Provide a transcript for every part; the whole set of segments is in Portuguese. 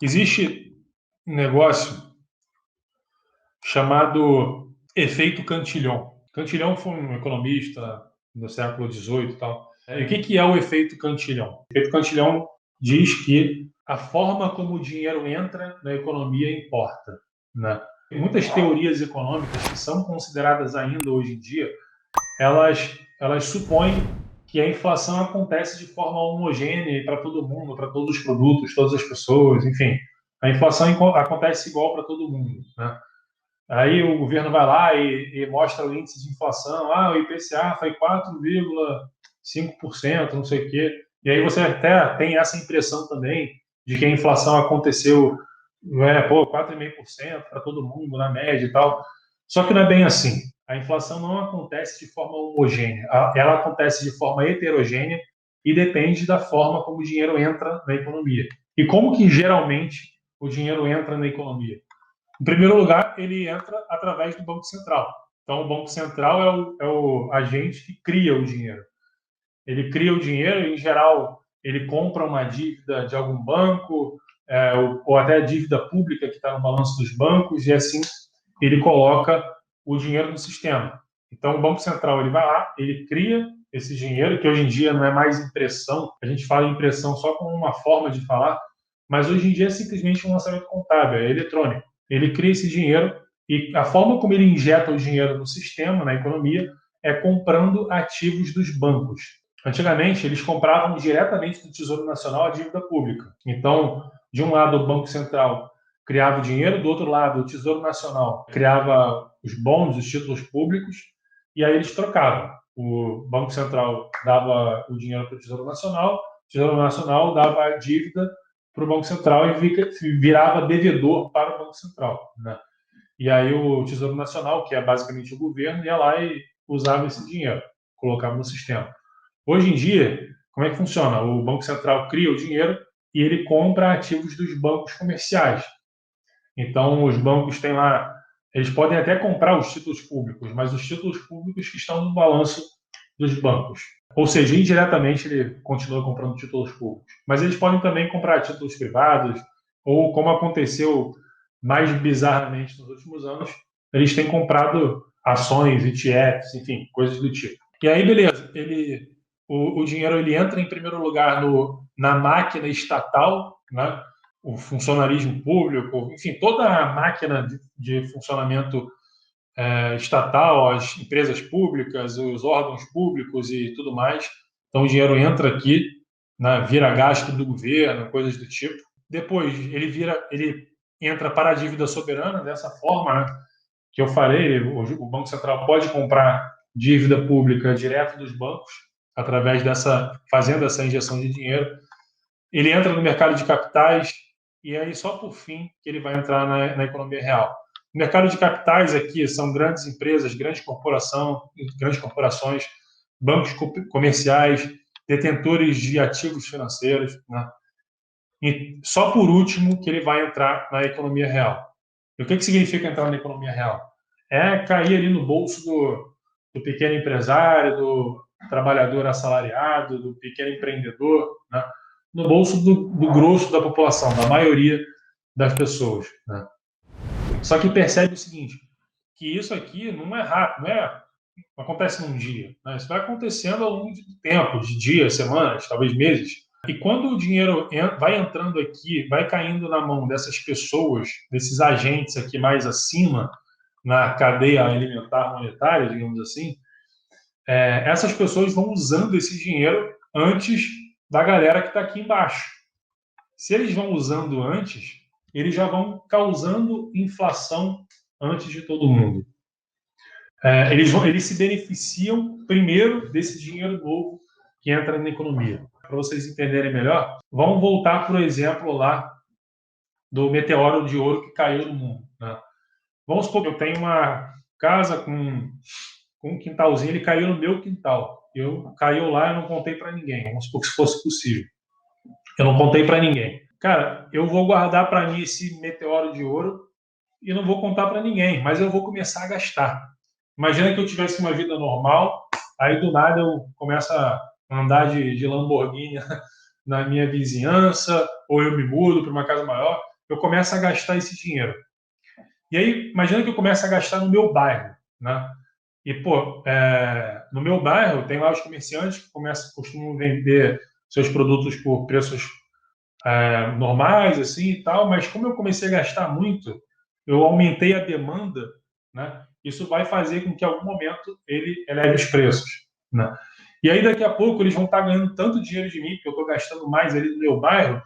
Existe um negócio chamado efeito Cantillon. Cantillon foi um economista no século XVIII e tal. E o que é o efeito Cantillon? O efeito Cantillon diz que a forma como o dinheiro entra na economia importa, né? Muitas teorias econômicas que são consideradas ainda hoje em dia, elas supõem que a inflação acontece de forma homogênea para todo mundo, para todos os produtos, todas as pessoas, enfim. A inflação acontece igual para todo mundo, né? Aí o governo vai lá e mostra o índice de inflação. Ah, o IPCA foi 4,5%, não sei o quê. E aí você até tem essa impressão também de que a inflação aconteceu, 4,5% para todo mundo, na média e tal. Só que não é bem assim. A inflação não acontece de forma homogênea. Ela acontece de forma heterogênea e depende da forma como o dinheiro entra na economia. E como que geralmente o dinheiro entra na economia? Em primeiro lugar, ele entra através do Banco Central. Então, o Banco Central é o agente que cria o dinheiro. Ele cria o dinheiro, em geral, ele compra uma dívida de algum banco, ou até a dívida pública que está no balanço dos bancos, e assim ele coloca o dinheiro no sistema. Então, o Banco Central ele vai lá, ele cria esse dinheiro, que hoje em dia não é mais impressão, a gente fala impressão só como uma forma de falar, mas hoje em dia é simplesmente um lançamento contábil, é eletrônico. Ele cria esse dinheiro e a forma como ele injeta o dinheiro no sistema, na economia, é comprando ativos dos bancos. Antigamente, eles compravam diretamente do Tesouro Nacional a dívida pública. Então, de um lado, o Banco Central criava o dinheiro, do outro lado, o Tesouro Nacional criava os bons, os títulos públicos, e aí eles trocavam. O Banco Central dava o dinheiro para o Tesouro Nacional dava a dívida para o Banco Central e virava devedor para o Banco Central, né? E aí o Tesouro Nacional, que é basicamente o governo, ia lá e usava esse dinheiro, colocava no sistema. Hoje em dia, como é que funciona? O Banco Central cria o dinheiro e ele compra ativos dos bancos comerciais. Então, os bancos têm lá, eles podem até comprar os títulos públicos, mas os títulos públicos que estão no balanço dos bancos. Ou seja, indiretamente ele continua comprando títulos públicos. Mas eles podem também comprar títulos privados, ou como aconteceu mais bizarramente nos últimos anos, eles têm comprado ações, ETFs, enfim, coisas do tipo. E aí, beleza, o dinheiro ele entra em primeiro lugar na máquina estatal, né? O funcionarismo público, enfim, toda a máquina de funcionamento estatal, as empresas públicas, os órgãos públicos e tudo mais. Então, o dinheiro entra aqui, né, vira gasto do governo, coisas do tipo. Depois, ele entra para a dívida soberana dessa forma, né, que eu falei, o Banco Central pode comprar dívida pública direto dos bancos, fazendo essa injeção de dinheiro. Ele entra no mercado de capitais e aí só por fim que ele vai entrar na economia real. O mercado de capitais aqui são grandes empresas, grandes corporações, bancos comerciais, detentores de ativos financeiros, né? E só por último que ele vai entrar na economia real. E o que significa entrar na economia real? É cair ali no bolso do pequeno empresário, do trabalhador assalariado, do pequeno empreendedor, né? No bolso do grosso da população, da maioria das pessoas, né? Só que percebe o seguinte, que isso aqui não é rápido, não acontece num dia, né? Isso vai acontecendo ao longo do tempo, de dias, semanas, talvez meses. E quando o dinheiro vai entrando aqui, vai caindo na mão dessas pessoas, desses agentes aqui mais acima, na cadeia alimentar monetária, digamos assim, essas pessoas vão usando esse dinheiro antes da galera que está aqui embaixo. Se eles vão usando antes, eles já vão causando inflação antes de todo mundo. Eles se beneficiam primeiro desse dinheiro novo que entra na economia. Para vocês entenderem melhor, vamos voltar para o exemplo lá do meteoro de ouro que caiu no mundo, né? Vamos supor que eu tenho uma casa com um quintalzinho, ele caiu no meu quintal. Caiu lá e não contei para ninguém. Vamos supor que isso fosse possível. Eu não contei para ninguém. Cara, eu vou guardar para mim esse meteoro de ouro e não vou contar para ninguém, mas eu vou começar a gastar. Imagina que eu tivesse uma vida normal, aí do nada eu começo a andar de Lamborghini na minha vizinhança, ou eu me mudo para uma casa maior, eu começo a gastar esse dinheiro. E aí, imagina que eu começo a gastar no meu bairro, né? E, pô, no meu bairro, tem lá os comerciantes que costumam vender seus produtos por preços normais, assim e tal, mas como eu comecei a gastar muito, eu aumentei a demanda, né? Isso vai fazer com que, em algum momento, ele eleve os preços, né? E aí, daqui a pouco, eles vão estar ganhando tanto dinheiro de mim, porque eu estou gastando mais ali no meu bairro,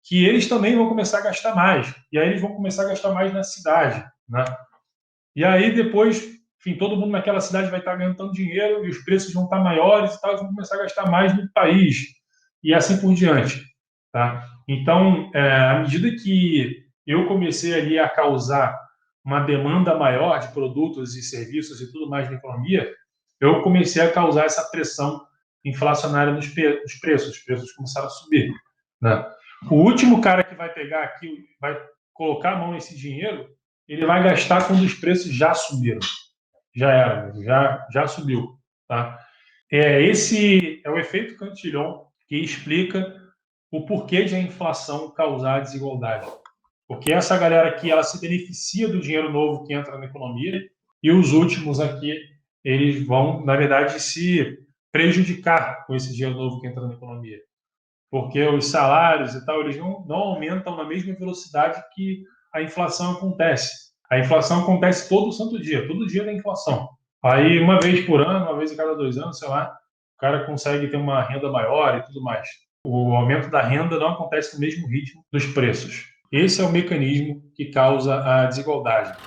que eles também vão começar a gastar mais. E aí eles vão começar a gastar mais na cidade, né? E aí depois, enfim, todo mundo naquela cidade vai estar ganhando tanto dinheiro e os preços vão estar maiores e tal, eles vão começar a gastar mais no país e assim por diante, tá? Então, à medida que eu comecei ali a causar uma demanda maior de produtos e serviços e tudo mais na economia, eu comecei a causar essa pressão inflacionária nos preços. Os preços começaram a subir, né? O último cara que vai pegar aqui, vai colocar a mão nesse dinheiro, ele vai gastar quando os preços já subiram. Já era, já subiu. Tá? Esse é o efeito Cantillon que explica o porquê de a inflação causar desigualdade. Porque essa galera aqui, ela se beneficia do dinheiro novo que entra na economia e os últimos aqui, eles vão, na verdade, se prejudicar com esse dinheiro novo que entra na economia. Porque os salários e tal, eles não aumentam na mesma velocidade que a inflação acontece. A inflação acontece todo dia tem inflação. Aí, uma vez por ano, uma vez a cada 2 anos, sei lá, o cara consegue ter uma renda maior e tudo mais. O aumento da renda não acontece no mesmo ritmo dos preços. Esse é o mecanismo que causa a desigualdade.